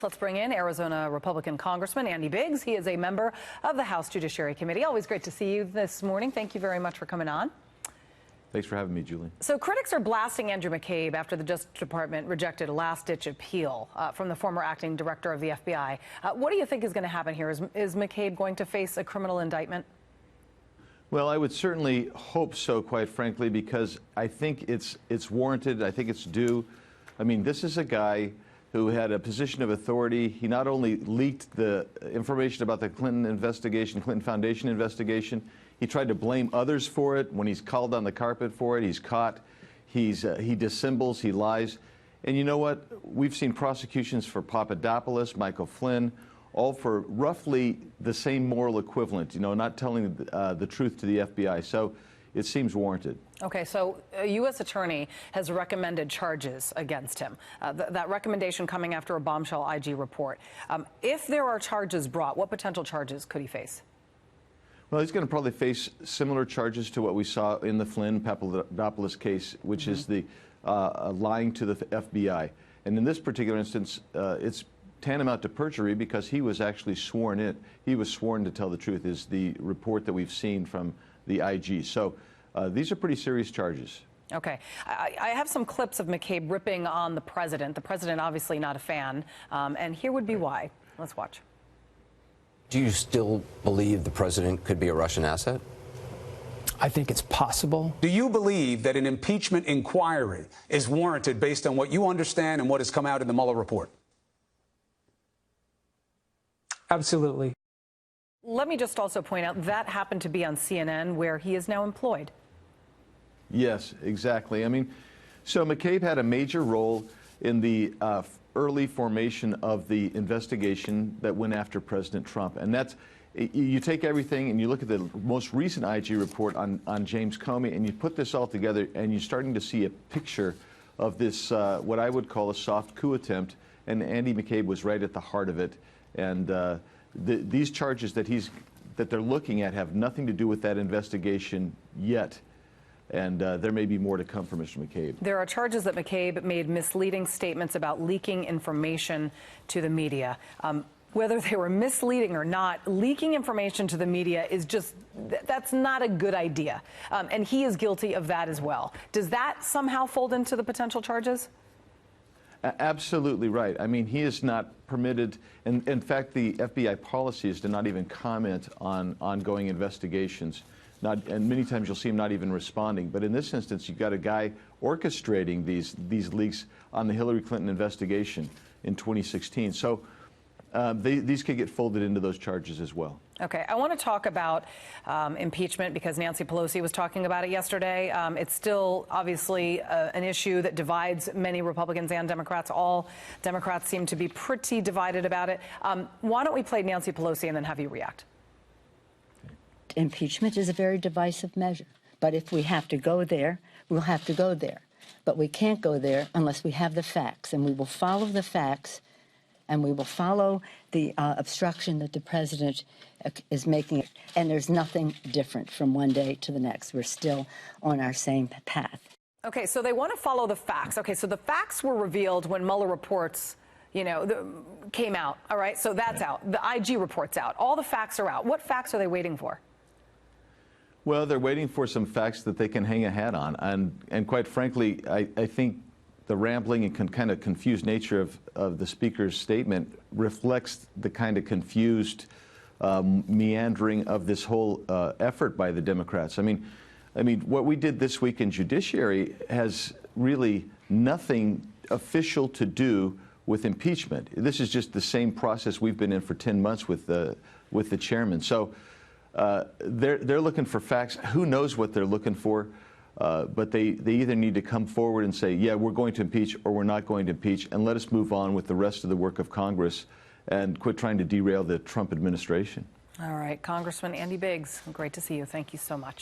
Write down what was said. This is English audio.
Let's bring in Arizona Republican Congressman Andy Biggs. He is a member of the House Judiciary Committee. Always great to see you this morning. Thank you very much for coming on. Thanks for having me, Julie. So critics are blasting Andrew McCabe after the Justice Department rejected a last-ditch appeal from the former acting director of the FBI. What do you think is going to happen here? Is McCabe going to face a criminal indictment? Well, I would certainly hope so, quite frankly, because I think it's warranted. I think it's due. I mean, this is a guy who had a position of authority. He not only leaked the information about the Clinton investigation, Clinton Foundation investigation, he tried to blame others for it. When he's called on the carpet for it, he's caught. He dissembles, he lies. And you know what? We've seen prosecutions for Papadopoulos, Michael Flynn, all for roughly the same moral equivalent, you know, not telling the truth to the FBI. So it seems warranted. Okay, so a U.S. attorney has recommended charges against him. That recommendation coming after a bombshell IG report. If there are charges brought, what potential charges could he face? Well, he's going to probably face similar charges to what we saw in the Flynn Papadopoulos case, which is the lying to the FBI. And in this particular instance, it's tantamount to perjury because he was actually sworn in. He was sworn to tell the truth, is the report that we've seen from the IG. So these are pretty serious charges. Okay. I have some clips of McCabe ripping on the president. The president obviously not a fan. And here would be why. Let's watch. Do you still believe the president could be a Russian asset? I think it's possible. Do you believe that an impeachment inquiry is warranted based on what you understand and what has come out in the Mueller report? Absolutely. Let me just also point out that happened to be on CNN, where he is now employed. Yes, exactly. I mean, so McCabe had a major role in the early formation of the investigation that went after President Trump. And that's, you take everything and you look at the most recent IG report on James Comey, and you put this all together, and you're starting to see a picture of this, what I would call a soft coup attempt. And Andy McCabe was right at the heart of it. And these charges that they're looking at have nothing to do with that investigation yet. And there may be more to come from Mr. McCabe. There are charges that McCabe made misleading statements about leaking information to the media. Whether they were misleading or not, leaking information to the media is just, that's not a good idea. And he is guilty of that as well. Does that somehow fold into the potential charges? Absolutely right. I mean, he is not permitted, and in fact, the FBI policy is to not even comment on ongoing investigations. And many times you'll see him not even responding. But in this instance, you've got a guy orchestrating these leaks on the Hillary Clinton investigation in 2016. So these could get folded into those charges as well. Okay, I want to talk about impeachment because Nancy Pelosi was talking about it yesterday. It's still obviously an issue that divides many Republicans and Democrats. All Democrats seem to be pretty divided about it. Why don't we play Nancy Pelosi and then have you react? Impeachment is a very divisive measure. But if we have to go there, we'll have to go there. But we can't go there unless we have the facts. And we will follow the facts, and we will follow the obstruction that the president is making. And there's nothing different from one day to the next. We're still on our same path. Okay, so they want to follow the facts. Okay, so the facts were revealed when Mueller reports, you know, came out. All right, so that's out. The IG report's out. All the facts are out. What facts are they waiting for? Well, they're waiting for some facts that they can hang a hat on. And quite frankly, I think the rambling and kind of confused nature of the speaker's statement reflects the kind of confused meandering of this whole effort by the Democrats. I mean, what we did this week in Judiciary has really nothing official to do with impeachment. This is just the same process we've been in for 10 months with the chairman. So they're looking for facts. Who knows what they're looking for? But they either need to come forward and say, yeah, we're going to impeach, or we're not going to impeach, and let us move on with the rest of the work of Congress and quit trying to derail the Trump administration. All right, Congressman Andy Biggs, great to see you. Thank you so much.